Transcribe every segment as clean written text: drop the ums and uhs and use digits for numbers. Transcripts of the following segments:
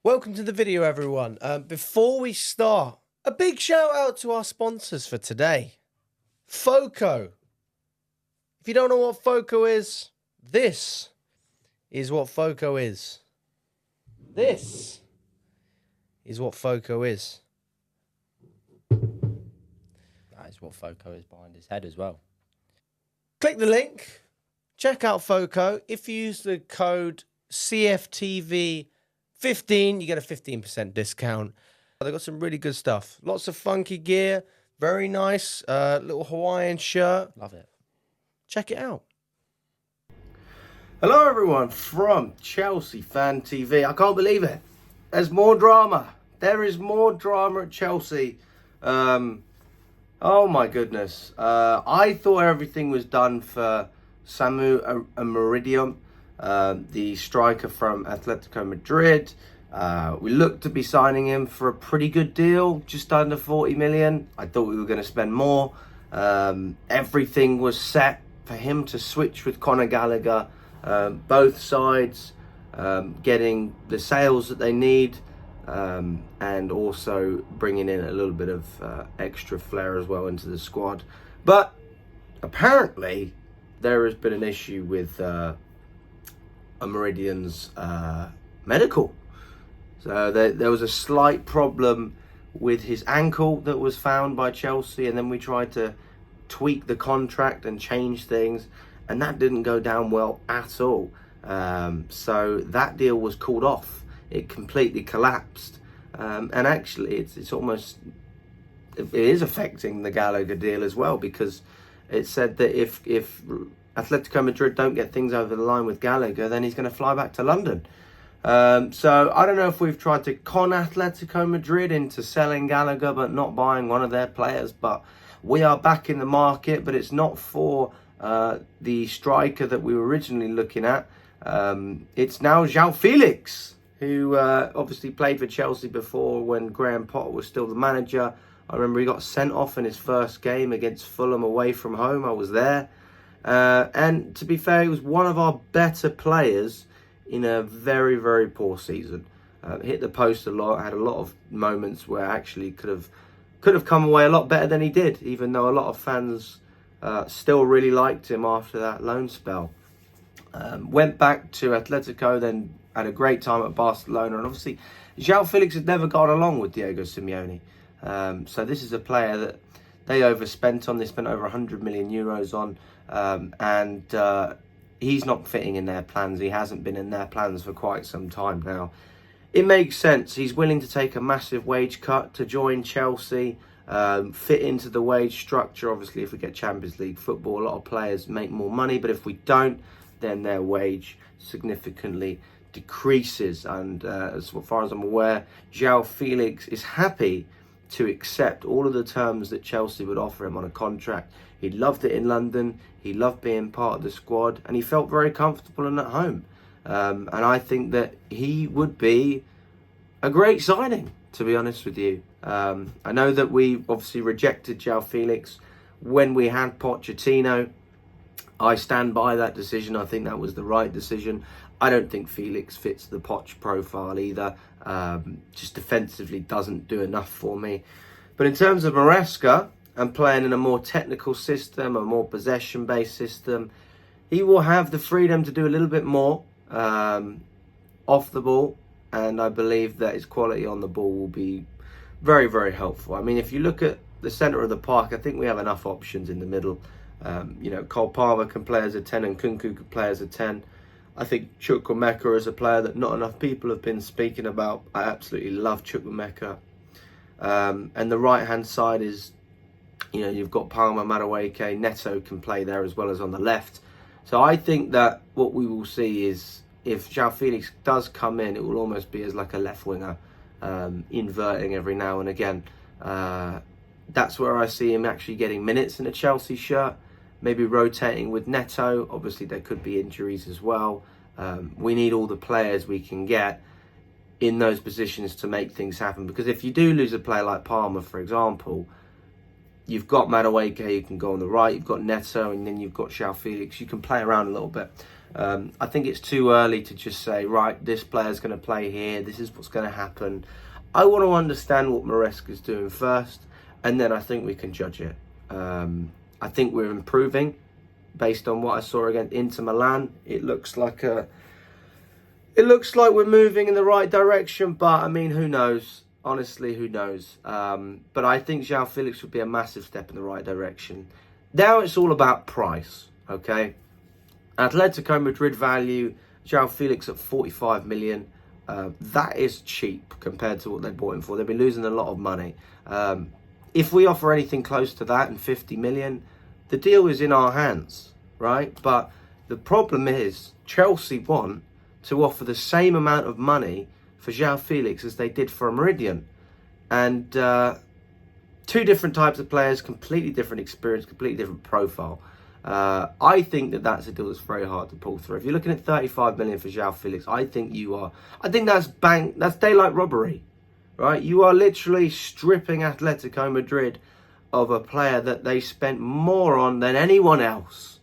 Welcome to the video, everyone. Before we start, a big shout out to our sponsors for today. Foco. If you don't know what Foco is, this is what Foco is. This is what Foco is. That is what Foco is behind his head as well. Click the link. Check out Foco. If you use the code cftvyt, 15, you get a 15% discount. They've got some really good stuff. Lots of funky gear. Very nice. Little Hawaiian shirt. Love it. Check it out. Hello, everyone, from Chelsea Fan TV. I can't believe it. There's more drama. There is more drama at Chelsea. Oh, my goodness. I thought everything was done for Samu Omorodion, the striker from Atletico Madrid. We looked to be signing him for a pretty good deal, just under 40 million. I thought we were going to spend more. Everything was set for him to switch with Gallagher. Both sides getting the sales that they need, and also bringing in a little bit of extra flair as well into the squad. But apparently there has been an issue with Omorodion's medical. So there was a slight problem with his ankle that was found by Chelsea, and then we tried to tweak the contract and change things, and that didn't go down well at all. So that deal was called off. It completely collapsed, and actually it is affecting the Gallagher deal as well, because it said that if Atletico Madrid don't get things over the line with Gallagher, then he's going to fly back to London. So I don't know if we've tried to con Atletico Madrid into selling Gallagher but not buying one of their players, but we are back in the market, but it's not for the striker that we were originally looking at. It's now Joao Felix, who obviously played for Chelsea before when Graham Potter was still the manager. I remember he got sent off in his first game against Fulham away from home. I was there. And to be fair, he was one of our better players in a very, very poor season. Hit the post a lot, had a lot of moments where actually could have come away a lot better than he did, even though a lot of fans still really liked him after that loan spell. Went back to Atletico, then had a great time at Barcelona, and obviously Joao Felix had never got along with Diego Simeone. So this is a player that they overspent on. They spent over 100 million euros on, and he's not fitting in their plans. He hasn't been in their plans for quite some time now. It makes sense. He's willing to take a massive wage cut to join Chelsea, fit into the wage structure. Obviously, if we get Champions League football, a lot of players make more money, but if we don't, then their wage significantly decreases. And as far as I'm aware, Joao Felix is happy to accept all of the terms that Chelsea would offer him on a contract. He loved it in London, he loved being part of the squad, and he felt very comfortable and at home. And I think that he would be a great signing, to be honest with you. I know that we obviously rejected Joao Felix when we had Pochettino. I stand by that decision. I think that was the right decision. I don't think Felix fits the Poch profile either. Just defensively doesn't do enough for me. But in terms of Maresca and playing in a more technical system, a more possession-based system, he will have the freedom to do a little bit more off the ball. And I believe that his quality on the ball will be very, very helpful. I mean, if you look at the centre of the park, I think we have enough options in the middle. Cole Palmer can play as a 10 and Kunku can play as a 10. I think Chukwuemeka is a player that not enough people have been speaking about. I absolutely love Chukwuemeka. And the right-hand side is, you've got Palmer, Madueke, Neto can play there as well as on the left. So I think that what we will see is, if Joao Felix does come in, it will almost be as like a left winger, inverting every now and again. That's where I see him actually getting minutes in a Chelsea shirt, maybe rotating with Neto. Obviously, there could be injuries as well. We need all the players we can get in those positions to make things happen. Because if you do lose a player like Palmer, for example, You've got Madueke, you can go on the right. You've got Neto, and then you've got Joao Felix. You can play around a little bit. I think it's too early to just say, right, this player's going to play here. This is what's going to happen. I want to understand what Maresca's doing first, and then I think we can judge it. I think we're improving based on what I saw against Inter Milan. It looks like we're moving in the right direction, but I mean, who knows? Honestly, who knows? But I think Joao Felix would be a massive step in the right direction. Now it's all about price, okay? Atletico Madrid value Joao Felix at 45 million. That is cheap compared to what they bought him for. They've been losing a lot of money. If we offer anything close to that and 50 million, the deal is in our hands, right? But the problem is Chelsea want to offer the same amount of money for Joao Felix as they did for Omorodion. And two different types of players, completely different experience, completely different profile. I think that's a deal that's very hard to pull through. If you're looking at 35 million for Joao Felix, I think that's daylight robbery, right? You are literally stripping Atletico Madrid of a player that they spent more on than anyone else,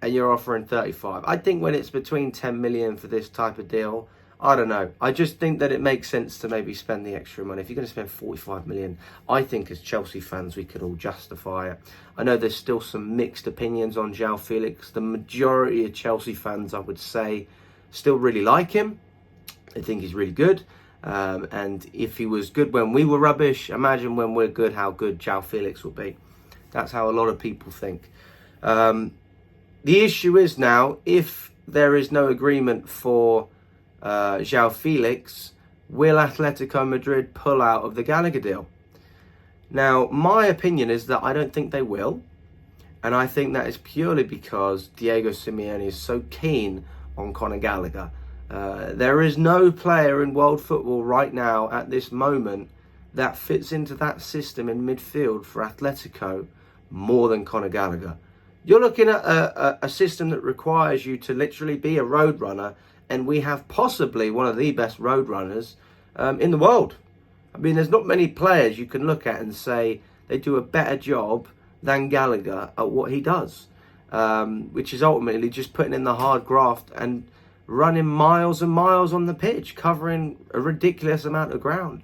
and you're offering 35. I think when it's between 10 million for this type of deal, I don't know. I just think that it makes sense to maybe spend the extra money. If you're going to spend 45 million, I think as Chelsea fans, we could all justify it. I know there's still some mixed opinions on Joao Felix. The majority of Chelsea fans, I would say, still really like him. They think he's really good. And if he was good when we were rubbish, imagine when we're good, how good Joao Felix will be. That's how a lot of people think. The issue is now, if there is no agreement for Joao Felix, will Atletico Madrid pull out of the Gallagher deal? Now, my opinion is that I don't think they will, and I think that is purely because Diego Simeone is so keen on Conor Gallagher. There is no player in world football right now at this moment that fits into that system in midfield for Atletico more than Conor Gallagher. You're looking at a system that requires you to literally be a road runner, and we have possibly one of the best road runners in the world. I mean, there's not many players you can look at and say they do a better job than Gallagher at what he does, which is ultimately just putting in the hard graft and running miles and miles on the pitch, covering a ridiculous amount of ground.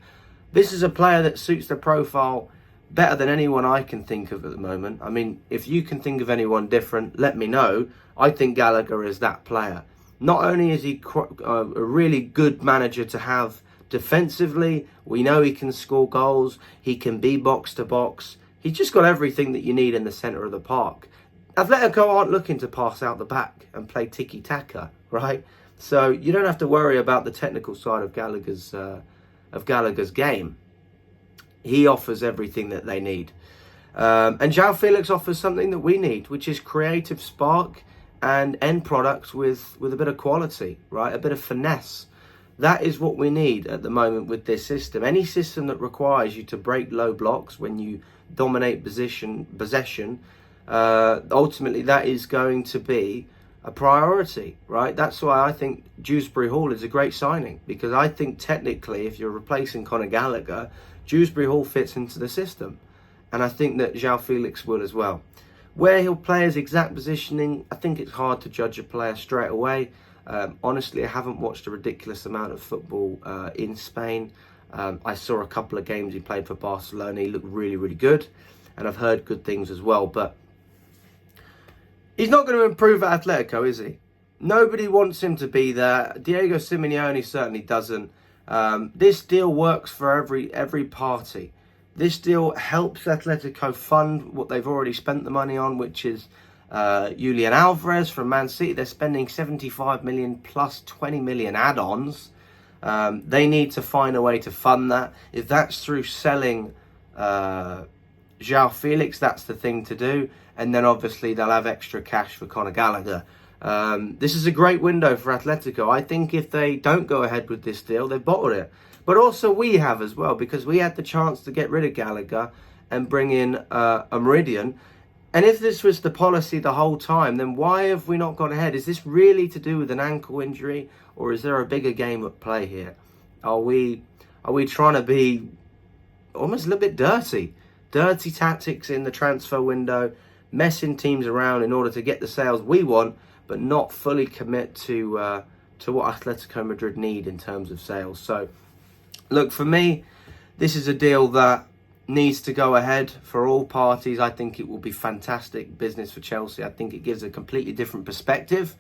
This is a player that suits the profile better than anyone I can think of at the moment. I mean, if you can think of anyone different, let me know. I think Gallagher is that player. Not only is he a really good manager to have defensively, we know he can score goals, he can be box to box. He's just got everything that you need in the centre of the park. Atletico aren't looking to pass out the back and play tiki-taka, right? So you don't have to worry about the technical side of Gallagher's game. He offers everything that they need. And Joao Felix offers something that we need, which is creative spark and end products with a bit of quality, right? A bit of finesse. That is what we need at the moment with this system. Any system that requires you to break low blocks when you dominate possession, ultimately that is going to be a priority, right? That's why I think Dewsbury Hall is a great signing, because I think technically if you're replacing Conor Gallagher, Dewsbury Hall fits into the system. And I think that Joao Felix will as well. Where he'll play his exact positioning, I think it's hard to judge a player straight away. Honestly, I haven't watched a ridiculous amount of football in Spain. I saw a couple of games he played for Barcelona. He looked really, really good. And I've heard good things as well. But he's not going to improve at Atletico, is he? Nobody wants him to be there. Diego Simeone certainly doesn't. This deal works for every party. This deal helps Atletico fund what they've already spent the money on, which is Julian Alvarez from Man City. They're spending 75 million plus 20 million add-ons. They need to find a way to fund that. If that's through selling Joao Felix, that's the thing to do. And then obviously they'll have extra cash for Conor Gallagher. This is a great window for Atletico. I think if they don't go ahead with this deal, they've bottled it. But also we have as well, because we had the chance to get rid of Gallagher and bring in Omorodion. And if this was the policy the whole time, then why have we not gone ahead? Is this really to do with an ankle injury, or is there a bigger game at play here? Are we trying to be almost a little bit dirty dirty tactics in the transfer window, messing teams around in order to get the sales we want, but not fully commit to what Atletico Madrid need in terms of sales. So, look, for me, this is a deal that needs to go ahead for all parties. I think it will be fantastic business for Chelsea. I think it gives a completely different perspective.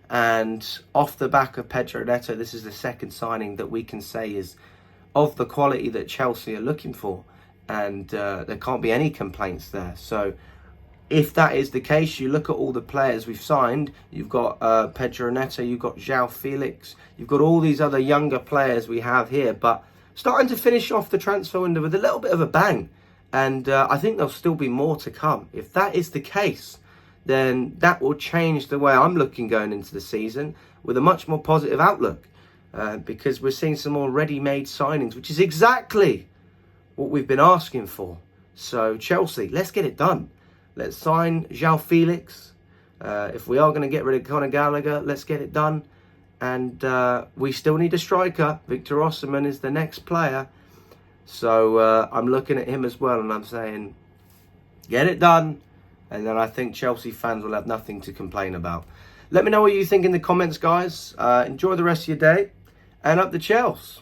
And off the back of Pedro Neto, this is the second signing that we can say is of the quality that Chelsea are looking for. And there can't be any complaints there. So if that is the case, you look at all the players we've signed. You've got Pedro Neto, you've got Joao Felix, you've got all these other younger players we have here, but starting to finish off the transfer window with a little bit of a bang. And I think there'll still be more to come. If that is the case, then that will change the way I'm looking going into the season with a much more positive outlook. Because we're seeing some more ready-made signings, which is exactly what we've been asking for. So Chelsea, let's get it done. Let's sign Joao Felix. If we are going to get rid of Conor Gallagher, let's get it done. And we still need a striker. Victor Osimhen is the next player. So I'm looking at him as well, and I'm saying, get it done. And then I think Chelsea fans will have nothing to complain about. Let me know what you think in the comments, guys. Enjoy the rest of your day. And up the Chelsea.